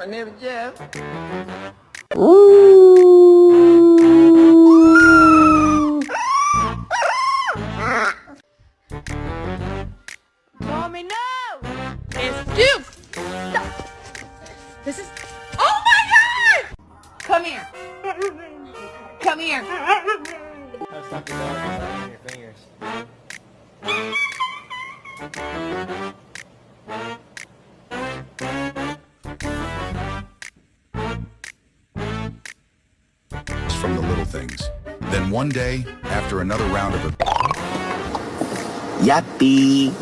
My name is Jeff. Mommy, no! It's you! No. This is... Oh my God! Come here. Come here. Stop the dog from biting your fingers. From the little things. Then one day, after another round of Yappy.